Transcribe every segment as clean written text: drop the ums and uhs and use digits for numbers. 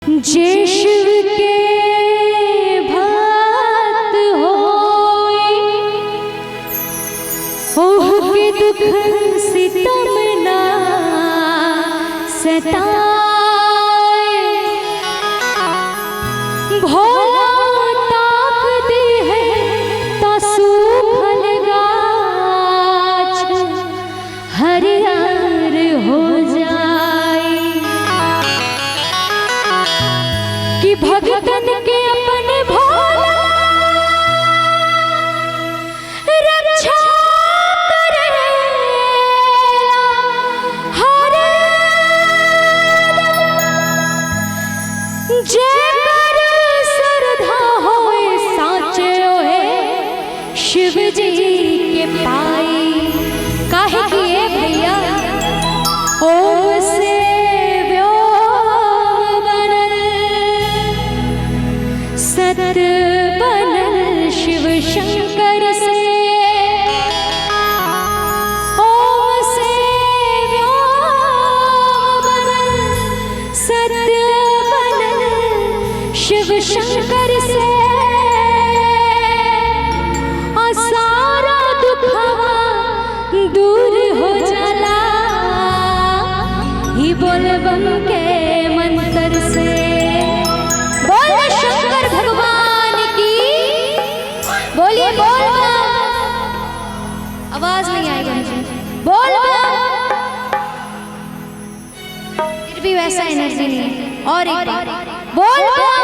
जे शिव के भक्त होए, ओह के दुख सितम ना सताए। भोला ताक दे है ता सूखल गाछ हरियर हो जाए। कि भगतन के अपने भोला रक्षा करेला हर जेकर श्रद्धा होए साचे होए शिव जी के पाई। काहे किए भैया ओम से सत बनल शिव शंकर से। ओम से व्योम बनल सत बनल शिव शंकर से। सारा दुखवा दूर हो जाला ही बोल बम के मंत्र से। बोल शंकर भगवान की, बोलिए बोल बम। आवाज नहीं आएगा मुझे, बोल बम। फिर भी वैसा एनर्जी नहीं है। और एक बार बोल बम।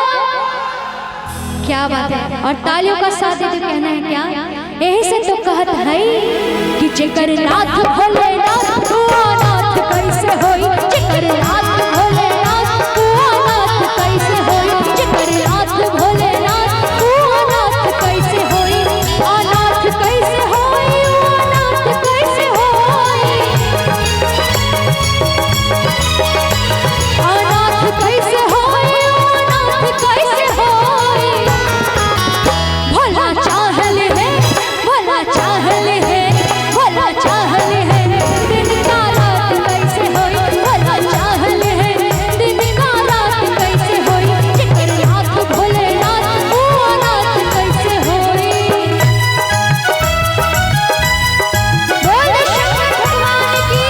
क्या बात है। और तालियों का साथ देते कहना है क्या, यही से तो कहत है कि जेकर नाथ भोले नाथ हुआ नाथ कैसे होई। जेकर नाथ भोले नाथ हुआ नाथ कैसे होई। जेकर नाथ भोले नाथ हुआ नाथ कैसे होई। अनाथ कैसे होई अनाथ कैसे होई। अनाथ कैसे होई अनाथ कैसे होई। भोला चाहल है भोला चाहल है भोला चाहल है दिन का रात कैसे होई। भोला चाहल है दिन का रात कैसे होई। जेकर नाथ भोले नाथ हुआ नाथ कैसे होई। बोल शंकर भगवान की,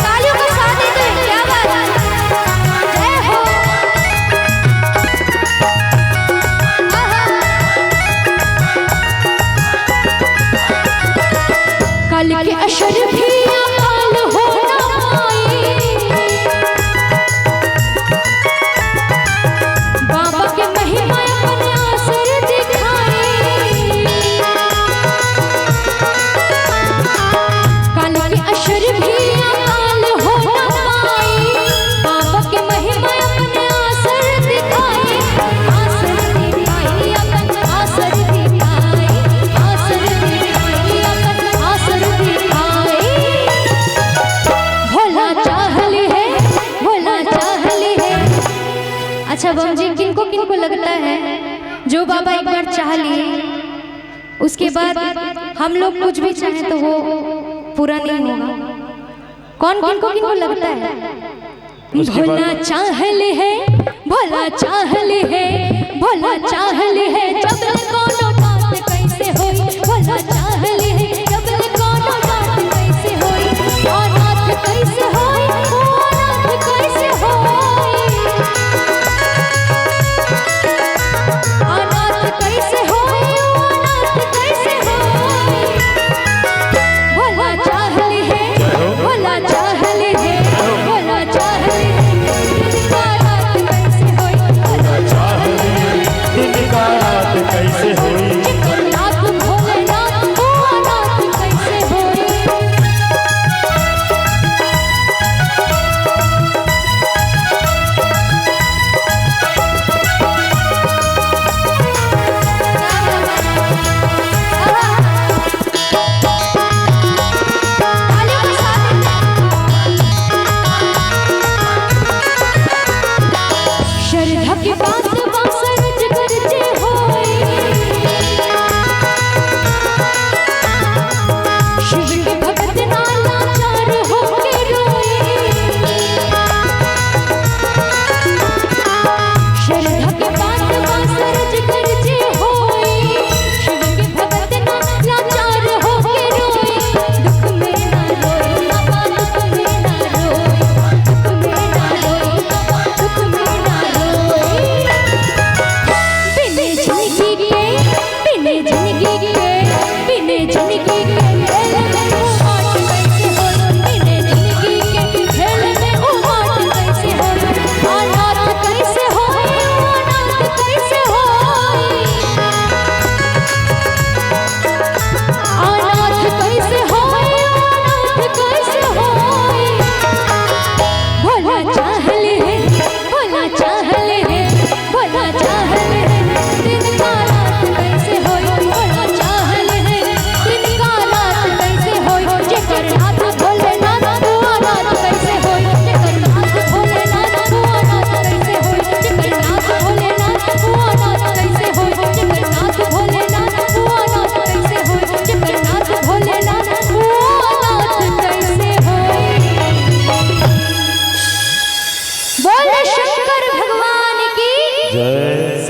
तालियों का साथ देते हैं। क्या बात है। जय हो। कल के अशर भी अकाल हो ना पाई। बाबा के महिमा अपने असर दिखाई। कल के अशर भी अकाल हो ना पाई। बाबा के महिमा अपने असर दिखाई। असर दिखाई अपन असर दिखाई। असर दिखाई अपन असर दिखाई। भोला चाहल है भोला चाहल है। अच्छा बम जी, किनको लगता है जो बाबा एक बार चाह लिए उसके बाद हम लोग कुछ भी चाहें तो वो पूरा नहीं होगा। कौन किनको लगता है। भोला चाहल है भोला चाहल है भोला चाहल है जब कोनो बात कैसे होई। भोला चाहल है जब कोनो बात कैसे होई। अनाथ कैसे होई अनाथ कैसे होई। अनाथ कैसे होई अनाथ कैसे होई। भोला चाहल है भोला चाहल है भोला चाहल है दिन का रात कैसे होई। भोला चाहल है दिन का रात कैसे होई। जेकर नाथ भोले नाथ हुआ नाथ कैसे होई। श्रद्धा की बात